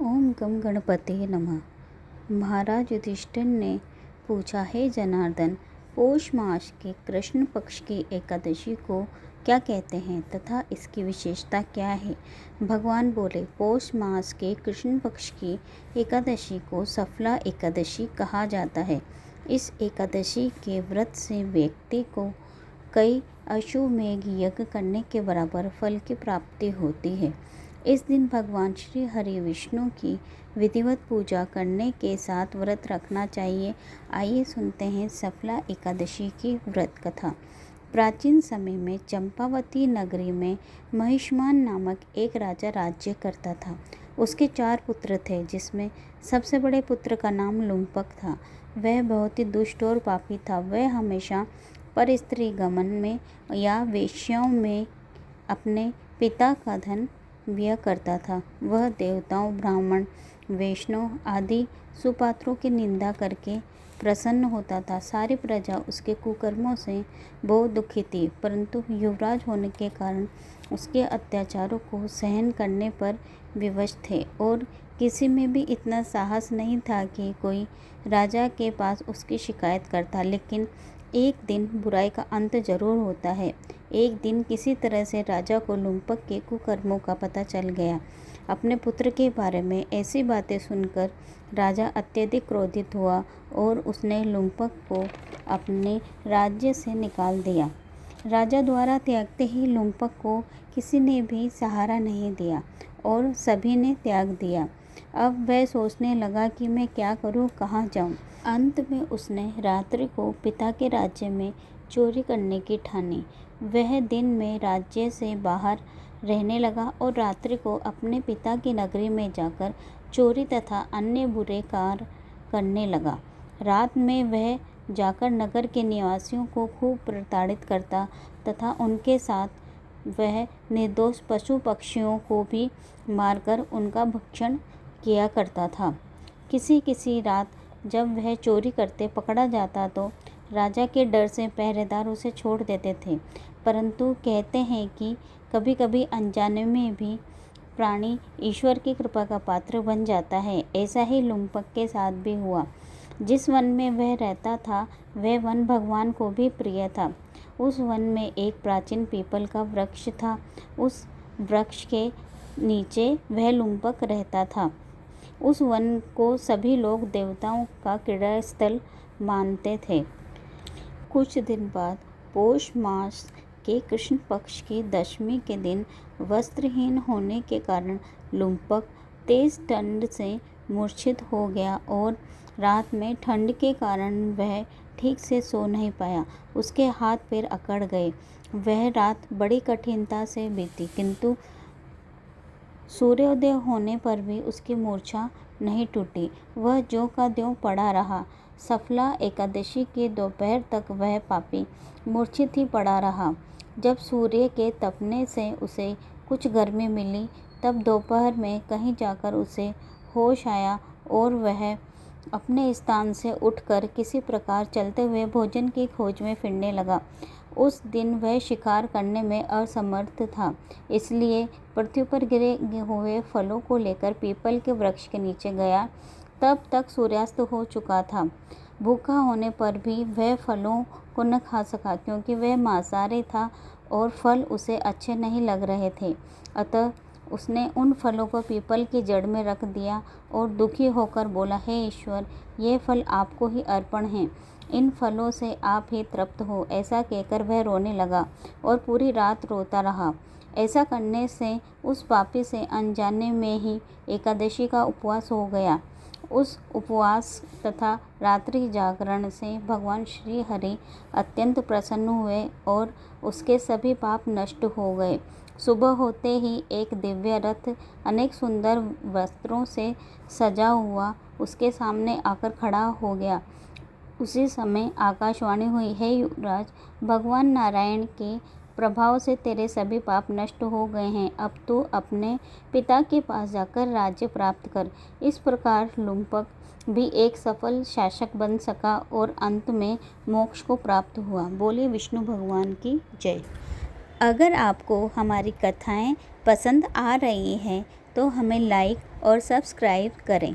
ओम गम गणपते नमः। महाराज युधिष्ठिर ने पूछा, हे जनार्दन, पौष मास के कृष्ण पक्ष की एकादशी को क्या कहते हैं तथा इसकी विशेषता क्या है? भगवान बोले, पौष मास के कृष्ण पक्ष की एकादशी को सफला एकादशी कहा जाता है। इस एकादशी के व्रत से व्यक्ति को कई अश्वमेध यज्ञ करने के बराबर फल की प्राप्ति होती है। इस दिन भगवान श्री हरि विष्णु की विधिवत पूजा करने के साथ व्रत रखना चाहिए। आइए सुनते हैं सफला एकादशी की व्रत कथा। प्राचीन समय में चंपावती नगरी में महिष्मान नामक एक राजा राज्य करता था। उसके 4 पुत्र थे, जिसमें सबसे बड़े पुत्र का नाम लुम्पक था। वह बहुत ही दुष्ट और पापी था। वह हमेशा पर स्त्री गमन में या वेश्याओं में अपने पिता का धन व्यय करता था। वह देवताओं, ब्राह्मण, वैष्णव आदि सुपात्रों की निंदा करके प्रसन्न होता था। सारी प्रजा उसके कुकर्मों से बहुत दुखी थी, परंतु युवराज होने के कारण उसके अत्याचारों को सहन करने पर विवश थे और किसी में भी इतना साहस नहीं था कि कोई राजा के पास उसकी शिकायत करता। लेकिन एक दिन बुराई का अंत जरूर होता है। एक दिन किसी तरह से राजा को लुम्पक के कुकर्मों का पता चल गया। अपने पुत्र के बारे में ऐसी बातें सुनकर राजा अत्यधिक क्रोधित हुआ और उसने लुम्पक को अपने राज्य से निकाल दिया। राजा द्वारा त्यागते ही लुम्पक को किसी ने भी सहारा नहीं दिया और सभी ने त्याग दिया। अब वह सोचने लगा कि मैं क्या करूं, कहाँ जाऊं। अंत में उसने रात्रि को पिता के राज्य में चोरी करने की ठानी। वह दिन में राज्य से बाहर रहने लगा और रात्रि को अपने पिता की नगरी में जाकर चोरी तथा अन्य बुरे कार्य करने लगा। रात में वह जाकर नगर के निवासियों को खूब प्रताड़ित करता तथा उनके साथ वह निर्दोष पशु पक्षियों को भी मारकर उनका भक्षण किया करता था। किसी रात जब वह चोरी करते पकड़ा जाता तो राजा के डर से पहरेदार उसे छोड़ देते थे, परंतु कहते हैं कि कभी कभी अनजाने में भी प्राणी ईश्वर की कृपा का पात्र बन जाता है। ऐसा ही लुम्पक के साथ भी हुआ। जिस वन में वह रहता था वह वन भगवान को भी प्रिय था। उस वन में एक प्राचीन पीपल का वृक्ष था। उस वृक्ष के नीचे वह लुम्पक रहता था। उस वन को सभी लोग देवताओं का क्रीड़ा स्थल मानते थे। कुछ दिन बाद पौष मास के कृष्ण पक्ष की दशमी के दिन वस्त्रहीन होने के कारण लुम्पक तेज ठंड से मूर्छित हो गया और रात में ठंड के कारण वह ठीक से सो नहीं पाया। उसके हाथ पैर अकड़ गए। वह रात बड़ी कठिनता से बीती, किंतु सूर्योदय होने पर भी उसकी मूर्छा नहीं टूटी। वह ज्यों का त्यों पड़ा रहा। सफला एकादशी की दोपहर तक वह पापी मूर्छित ही पड़ा रहा। जब सूर्य के तपने से उसे कुछ गर्मी मिली, तब दोपहर में कहीं जाकर उसे होश आया और वह अपने स्थान से उठकर किसी प्रकार चलते हुए भोजन की खोज में फिरने लगा। उस दिन वह शिकार करने में असमर्थ था, इसलिए पृथ्वी पर गिरे हुए फलों को लेकर पीपल के वृक्ष के नीचे गया। तब तक सूर्यास्त हो चुका था। भूखा होने पर भी वह फलों को न खा सका, क्योंकि वह मांसाहारी था और फल उसे अच्छे नहीं लग रहे थे। अतः उसने उन फलों को पीपल की जड़ में रख दिया और दुखी होकर बोला, हे ईश्वर, ये फल आपको ही अर्पण हैं। इन फलों से आप ही तृप्त हो। ऐसा कहकर वह रोने लगा और पूरी रात रोता रहा। ऐसा करने से उस पापी से अनजाने में ही एकादशी का उपवास हो गया। उस उपवास तथा रात्रि जागरण से भगवान श्री हरि अत्यंत प्रसन्न हुए और उसके सभी पाप नष्ट हो गए। सुबह होते ही एक दिव्य रथ अनेक सुंदर वस्त्रों से सजा हुआ उसके सामने आकर खड़ा हो गया। उसी समय आकाशवाणी हुई, हे युवराज, भगवान नारायण के प्रभाव से तेरे सभी पाप नष्ट हो गए हैं। अब तू अपने पिता के पास जाकर राज्य प्राप्त कर। इस प्रकार लुम्पक भी एक सफल शासक बन सका और अंत में मोक्ष को प्राप्त हुआ। बोलिए विष्णु भगवान की जय। अगर आपको हमारी कथाएं पसंद आ रही हैं तो हमें लाइक और सब्सक्राइब करें।